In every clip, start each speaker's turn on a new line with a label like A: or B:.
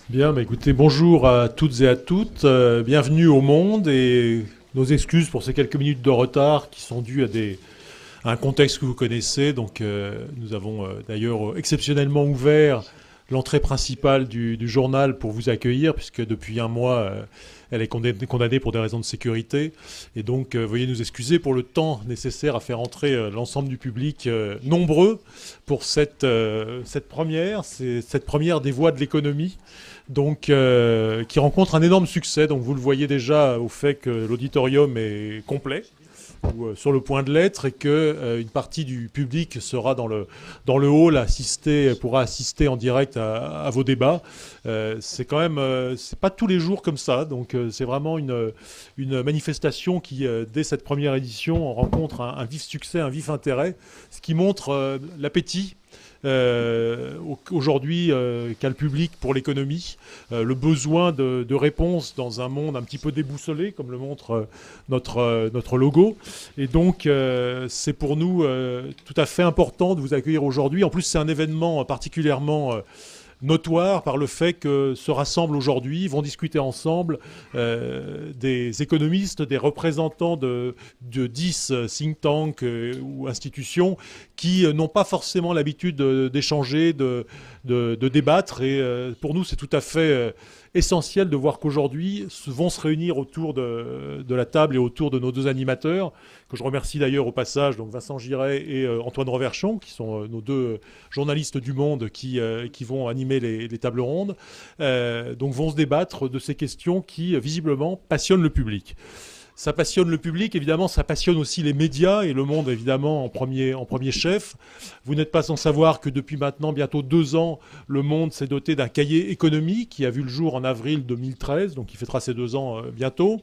A: Bien, bah écoutez, bonjour à toutes et à toutes. Bienvenue au Monde et nos excuses pour ces quelques minutes de retard qui sont dues à un contexte que vous connaissez. Donc, nous avons d'ailleurs exceptionnellement ouvert l'entrée principale du journal pour vous accueillir, puisque depuis un mois, elle est condamnée pour des raisons de sécurité. Et donc, veuillez nous excuser pour le temps nécessaire à faire entrer l'ensemble du public nombreux pour cette première. C'est cette première des voix de l'économie, donc qui rencontre un énorme succès. Donc vous le voyez déjà au fait que l'auditorium est complet ou sur le point de l'être, et que une partie du public sera dans le hall, pourra assister en direct à vos débats. C'est quand même, c'est pas tous les jours comme ça, donc c'est vraiment une manifestation qui, dès cette première édition, rencontre un vif succès, un vif intérêt, ce qui montre l'appétit aujourd'hui qu'a le public pour l'économie, le besoin de réponses dans un monde un petit peu déboussolé, comme le montre notre logo. Et donc, c'est pour nous tout à fait important de vous accueillir aujourd'hui. En plus, c'est un événement particulièrement notoire par le fait que se rassemblent aujourd'hui, vont discuter ensemble des économistes, des représentants de 10 think tanks ou institutions qui n'ont pas forcément l'habitude d'échanger, de débattre. Et pour nous, c'est tout à fait essentiel de voir qu'aujourd'hui vont se réunir autour de la table et autour de nos deux animateurs, que je remercie d'ailleurs au passage, donc Vincent Giret et Antoine Reverchon, qui sont nos deux journalistes du Monde qui vont animer les tables rondes, donc vont se débattre de ces questions qui visiblement passionnent le public. Ça passionne le public, évidemment, ça passionne aussi les médias et le Monde, évidemment, en premier chef. Vous n'êtes pas sans savoir que depuis maintenant bientôt 2 ans, le Monde s'est doté d'un cahier économique qui a vu le jour en avril 2013, donc il fêtera ses 2 ans bientôt,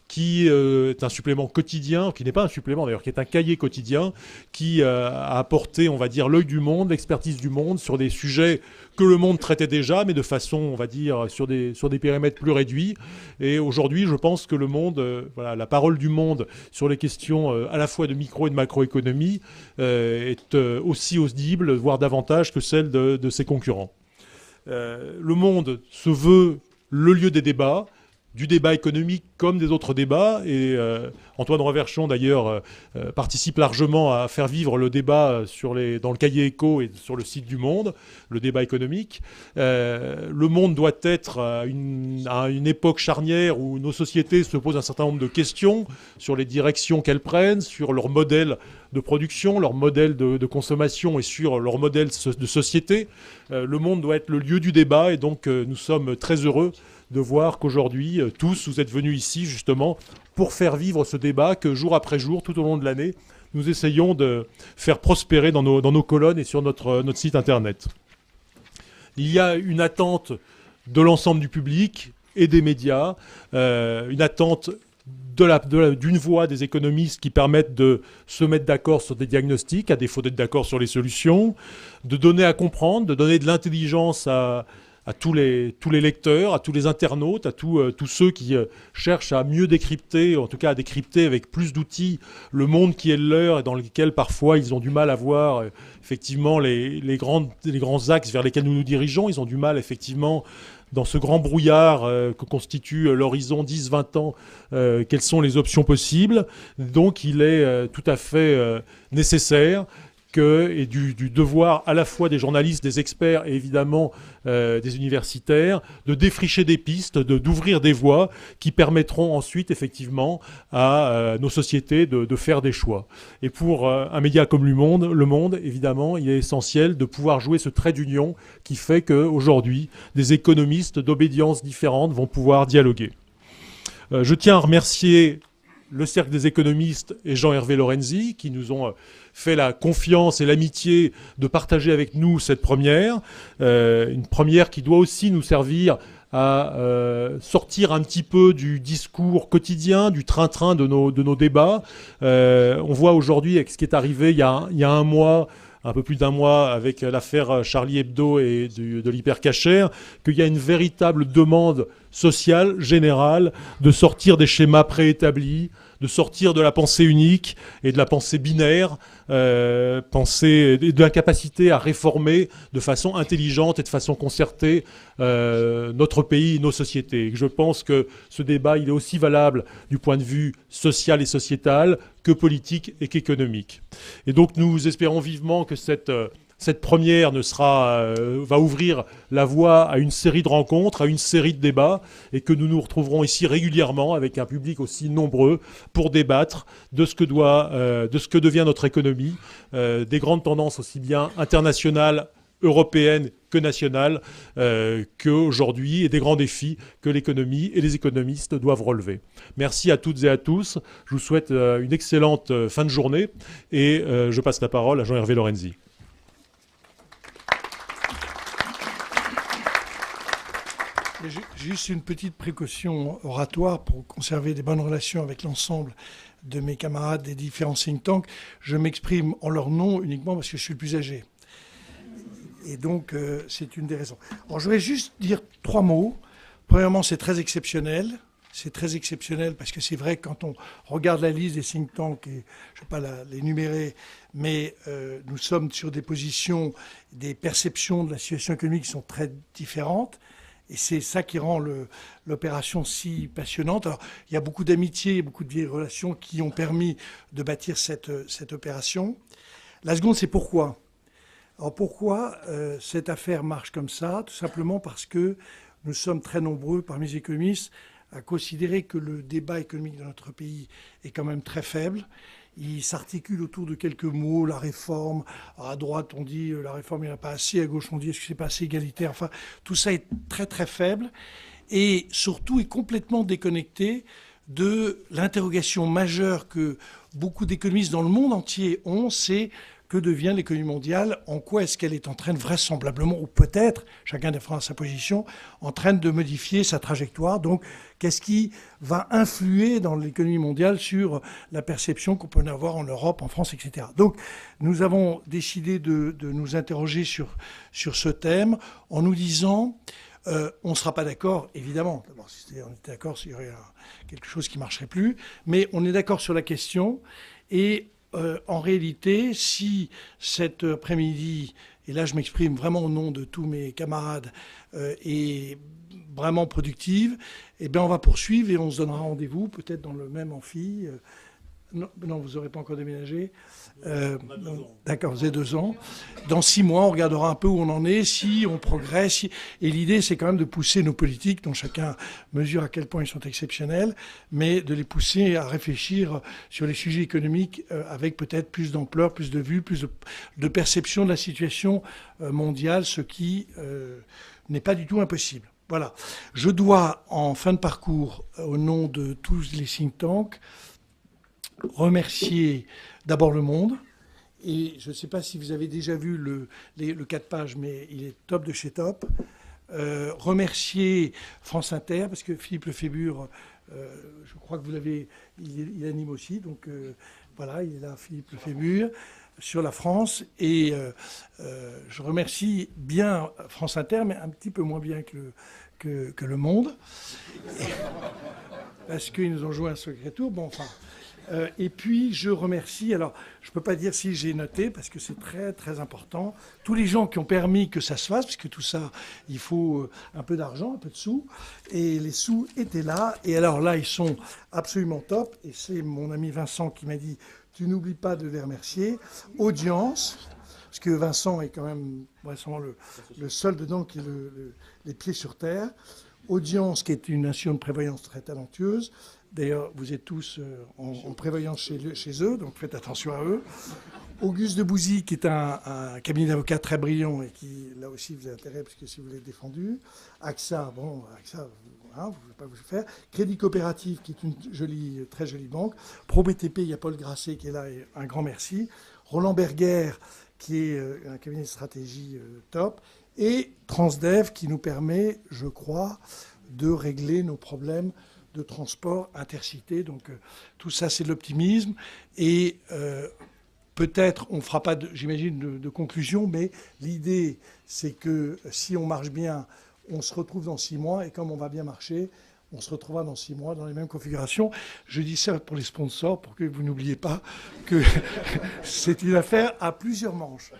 A: qui est un supplément quotidien, qui n'est pas un supplément d'ailleurs, qui est un cahier quotidien, qui a apporté, on va dire, l'œil du Monde, l'expertise du Monde sur des sujets que le Monde traitait déjà, mais de façon, on va dire, sur des périmètres plus réduits. Et aujourd'hui, je pense que le Monde, voilà, la parole du Monde sur les questions à la fois de micro et de macroéconomie est aussi audible, voire davantage que celle de ses concurrents. Le Monde se veut le lieu des débats, du débat économique comme des autres débats. Et Antoine Reverchon, d'ailleurs, participe largement à faire vivre le débat dans le cahier Éco et sur le site du Monde, le débat économique. Le Monde doit être à une époque charnière où nos sociétés se posent un certain nombre de questions sur les directions qu'elles prennent, sur leur modèle de production, leur modèle de consommation et sur leur modèle de société. Le Monde doit être le lieu du débat, et donc nous sommes très heureux de voir qu'aujourd'hui, tous, vous êtes venus ici justement pour faire vivre ce débat que jour après jour, tout au long de l'année, nous essayons de faire prospérer dans nos colonnes et sur notre site internet. Il y a une attente de l'ensemble du public et des médias, une attente d'une voix des économistes qui permettent de se mettre d'accord sur des diagnostics, à défaut d'être d'accord sur les solutions, de donner à comprendre, de donner de l'intelligence à tous les lecteurs, à tous les internautes, à tous ceux qui cherchent à mieux décrypter, en tout cas à décrypter avec plus d'outils, le monde qui est le leur et dans lequel parfois ils ont du mal à voir effectivement les grands axes vers lesquels nous nous dirigeons. Ils ont du mal effectivement dans ce grand brouillard que constitue l'horizon 10-20 ans, quelles sont les options possibles. Donc il est tout à fait nécessaire et du devoir à la fois des journalistes, des experts et évidemment des universitaires, de défricher des pistes, d'ouvrir des voies qui permettront ensuite effectivement à nos sociétés de faire des choix. Et pour un média comme Le Monde, évidemment, il est essentiel de pouvoir jouer ce trait d'union qui fait qu'aujourd'hui, des économistes d'obédiences différentes vont pouvoir dialoguer. Je tiens à remercier le Cercle des économistes et Jean-Hervé Lorenzi qui nous ont fait la confiance et l'amitié de partager avec nous cette première. Une première qui doit aussi nous servir à sortir un petit peu du discours quotidien, du train-train de nos débats. On voit aujourd'hui avec ce qui est arrivé il y a un mois, un peu plus d'un mois, avec l'affaire Charlie Hebdo et de l'hypercachère, qu'il y a une véritable demande sociale, générale, de sortir des schémas préétablis, de sortir de la pensée unique et de la pensée binaire, de l'incapacité à réformer de façon intelligente et de façon concertée notre pays, nos sociétés. Et je pense que ce débat, il est aussi valable du point de vue social et sociétal que politique et qu'économique. Et donc nous espérons vivement que cette première va ouvrir la voie à une série de rencontres, à une série de débats, et que nous nous retrouverons ici régulièrement avec un public aussi nombreux pour débattre de ce que devient notre économie, des grandes tendances aussi bien internationales, européennes que nationales qu'aujourd'hui, et des grands défis que l'économie et les économistes doivent relever. Merci à toutes et à tous. Je vous souhaite une excellente fin de journée, et je passe la parole à Jean-Hervé Lorenzi.
B: Juste une petite précaution oratoire pour conserver des bonnes relations avec l'ensemble de mes camarades des différents think tanks. Je m'exprime en leur nom uniquement parce que je suis le plus âgé. Et donc, c'est une des raisons. Alors, je voudrais juste dire 3 mots. Premièrement, c'est très exceptionnel. C'est très exceptionnel parce que c'est vrai que quand on regarde la liste des think tanks, et je ne vais pas les énumérer, mais nous sommes sur des positions, des perceptions de la situation économique qui sont très différentes. Et c'est ça qui rend l'opération si passionnante. Alors, il y a beaucoup d'amitié, beaucoup de vieilles relations qui ont permis de bâtir cette opération. La seconde, c'est pourquoi. Alors pourquoi cette affaire marche comme ça? Tout simplement parce que nous sommes très nombreux parmi les économistes à considérer que le débat économique de notre pays est quand même très faible. Il s'articule autour de quelques mots, la réforme. Alors à droite, on dit la réforme, il n'y en a pas assez. À gauche, on dit est-ce que c'est pas assez égalitaire. Enfin, tout ça est très très faible et surtout est complètement déconnecté de l'interrogation majeure que beaucoup d'économistes dans le monde entier ont, c'est que devient l'économie mondiale, en quoi est-ce qu'elle est en train de vraisemblablement, ou peut-être, chacun défendra sa position, en train de modifier sa trajectoire. Donc, qu'est-ce qui va influer dans l'économie mondiale sur la perception qu'on peut en avoir en Europe, en France, etc. Donc, nous avons décidé de nous interroger sur ce thème en nous disant, on ne sera pas d'accord, évidemment. D'abord, si on était d'accord, il y aurait quelque chose qui ne marcherait plus. Mais on est d'accord sur la question. Et en réalité, si cet après-midi, et là je m'exprime vraiment au nom de tous mes camarades, est vraiment productive, eh bien on va poursuivre et on se donnera rendez-vous, peut-être dans le même amphi. Non, vous n'aurez pas encore déménagé. D'accord, vous avez 2 ans. Dans 6 mois, on regardera un peu où on en est, si on progresse. Et l'idée, c'est quand même de pousser nos politiques, dont chacun mesure à quel point ils sont exceptionnels, mais de les pousser à réfléchir sur les sujets économiques avec peut-être plus d'ampleur, plus de vues, plus de perception de la situation mondiale, ce qui n'est pas du tout impossible. Voilà. Je dois, en fin de parcours, au nom de tous les think tanks, remercier d'abord Le Monde. Et je ne sais pas si vous avez déjà vu le 4 pages, mais il est top de chez top. Remercier France Inter, parce que Philippe Lefébure, je crois que vous l'avez, il anime aussi. Donc voilà, il est là, Philippe Lefébure, sur la France. Et je remercie bien France Inter, mais un petit peu moins bien que Le Monde. Parce qu'ils nous ont joué un secret tour. Bon, enfin... et puis, je remercie, alors je ne peux pas dire si j'ai noté, parce que c'est très, très important, tous les gens qui ont permis que ça se fasse, parce que tout ça, il faut un peu d'argent, un peu de sous, et les sous étaient là, et alors là, ils sont absolument top, et c'est mon ami Vincent qui m'a dit, tu n'oublies pas de les remercier. Audience, parce que Vincent est quand même vraisemblablement le seul dedans qui a les pieds sur terre. Audience, qui est une nation de prévoyance très talentueuse. D'ailleurs, vous êtes tous en prévoyance chez eux, donc faites attention à eux. Auguste de Bouzy, qui est un cabinet d'avocats très brillant et qui, là aussi, vous a intérêt, parce que si vous l'avez défendu. AXA, bon, AXA, hein, vous ne voulez pas vous le faire. Crédit Coopératif, qui est une très jolie banque. ProBTP, il y a Paul Grasset qui est là, et un grand merci. Roland Berger, qui est un cabinet de stratégie top. Et Transdev, qui nous permet, je crois, de régler nos problèmes de transport intercité. Donc tout ça, c'est de l'optimisme. Et peut-être, on ne fera pas, j'imagine, de conclusion, mais l'idée, c'est que si on marche bien, on se retrouve dans 6 mois, et comme on va bien marcher, On se retrouvera dans 6 mois dans les mêmes configurations. Je dis ça pour les sponsors, pour que vous n'oubliez pas que c'est une affaire à plusieurs manches.